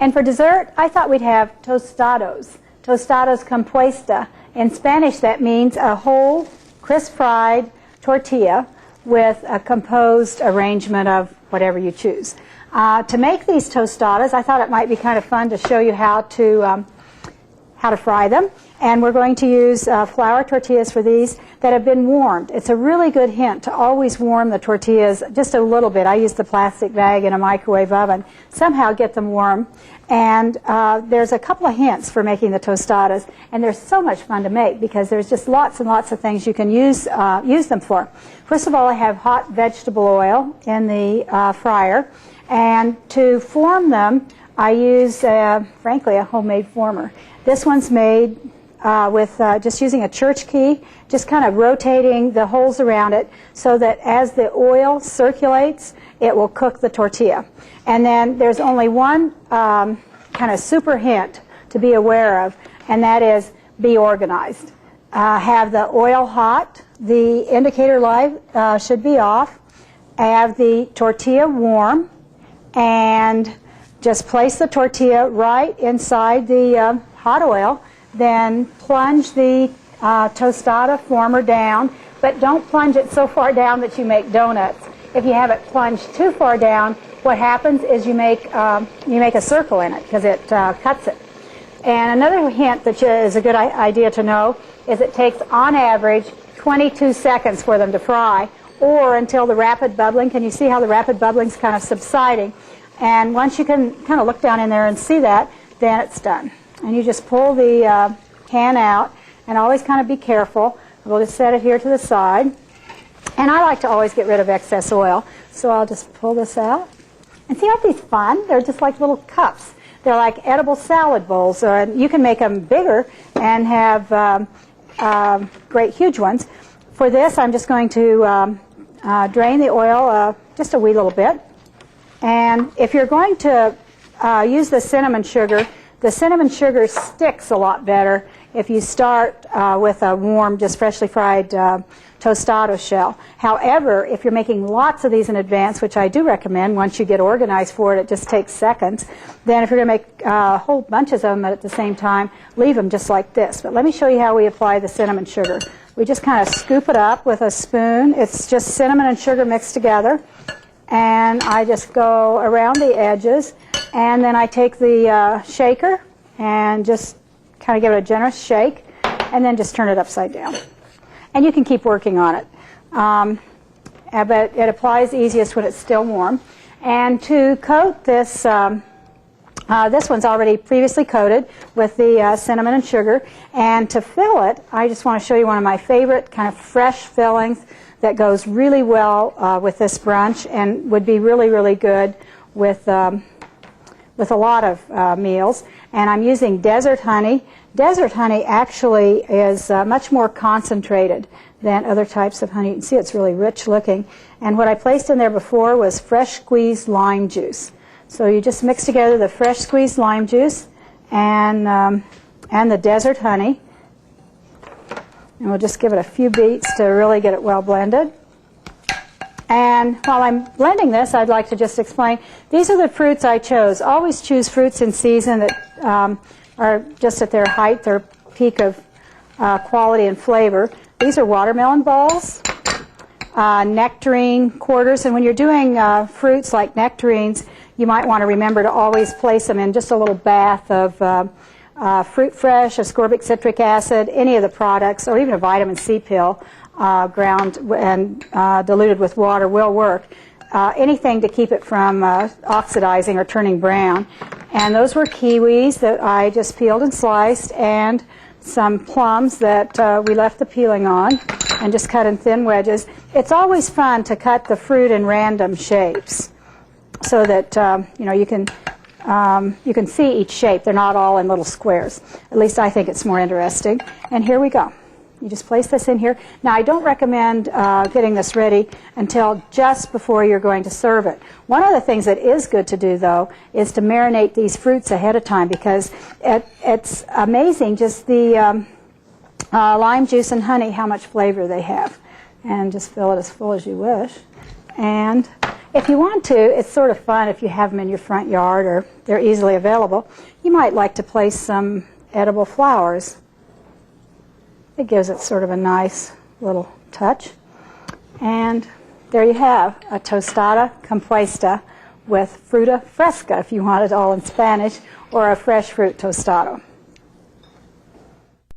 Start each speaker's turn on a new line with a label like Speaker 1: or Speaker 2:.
Speaker 1: And for dessert, I thought we'd have tostados. Tostados compuesta. In Spanish, that means a whole, crisp-fried tortilla with a composed arrangement of whatever you choose. To make these tostadas, I thought it might be kind of fun to show you how to fry them. And we're going to use flour tortillas for these that have been warmed. It's a really good hint to always warm the tortillas just a little bit. I use the plastic bag in a microwave oven. Somehow get them warm. And there's a couple of hints for making the tostadas. And they're so much fun to make because there's just lots and lots of things you can use them for. First of all, I have hot vegetable oil in the fryer. And to form them, I use, frankly, a homemade former. This one's made with just using a church key, just kind of rotating the holes around it so that as the oil circulates, it will cook the tortilla. And then there's only one kind of super hint to be aware of, and that is be organized. Have the oil hot, the indicator light should be off, have the tortilla warm, and just place the tortilla right inside the hot oil. Then plunge the tostada former down, but don't plunge it so far down that you make donuts. If you have it plunged too far down, what happens is you make a circle in it because it cuts it. And another hint that is a good idea to know is it takes, on average, 22 seconds for them to fry, or until the rapid bubbling. Can you see how the rapid bubbling is kind of subsiding? And once you can kind of look down in there and see that, then it's done. And you just pull the can out, and always kind of be careful. We'll just set it here to the side. And I like to always get rid of excess oil, so I'll just pull this out. And see, aren't these fun? They're just like little cups. They're like edible salad bowls. You can make them bigger and have great huge ones. For this, I'm just going to drain the oil just a wee little bit. And if you're going to use the cinnamon sugar sticks a lot better if you start with a warm, just freshly fried tostado shell. However, if you're making lots of these in advance, which I do recommend once you get organized for it, it just takes seconds, then if you're going to make whole bunches of them at the same time, leave them just like this. But let me show you how we apply the cinnamon sugar. We just kind of scoop it up with a spoon. It's just cinnamon and sugar mixed together. And I just go around the edges, and then I take the shaker and just kind of give it a generous shake, and then just turn it upside down. And you can keep working on it. But it applies easiest when it's still warm. And to coat this, this one's already previously coated with the cinnamon and sugar. And to fill it, I just want to show you one of my favorite kind of fresh fillings that goes really well with this brunch and would be really, really good with a lot of meals. And I'm using desert honey. Desert honey actually is much more concentrated than other types of honey. You can see it's really rich looking. And what I placed in there before was fresh squeezed lime juice. So you just mix together the fresh squeezed lime juice and the desert honey. And we'll just give it a few beats to really get it well blended. And while I'm blending this, I'd like to just explain, these are the fruits I chose. Always choose fruits in season that are just at their height, their peak of quality and flavor. These are watermelon balls, nectarine quarters, and when you're doing fruits like nectarines, you might want to remember to always place them in just a little bath of Fruit Fresh, ascorbic citric acid, any of the products, or even a vitamin C pill ground and diluted with water will work. Anything to keep it from oxidizing or turning brown. And those were kiwis that I just peeled and sliced, and some plums that we left the peeling on and just cut in thin wedges. It's always fun to cut the fruit in random shapes so that you can see each shape. They're not all in little squares. At least I think it's more interesting. And here we go. You just place this in here. Now, I don't recommend getting this ready until just before you're going to serve it. One of the things that is good to do, though, is to marinate these fruits ahead of time, because it's amazing just the lime juice and honey, how much flavor they have. And just fill it as full as you wish. And If you want to, it's sort of fun if you have them in your front yard or they're easily available. You might like to place some edible flowers. It gives it sort of a nice little touch. And there you have a tostada compuesta with fruta fresca, if you want it all in Spanish, or a fresh fruit tostado.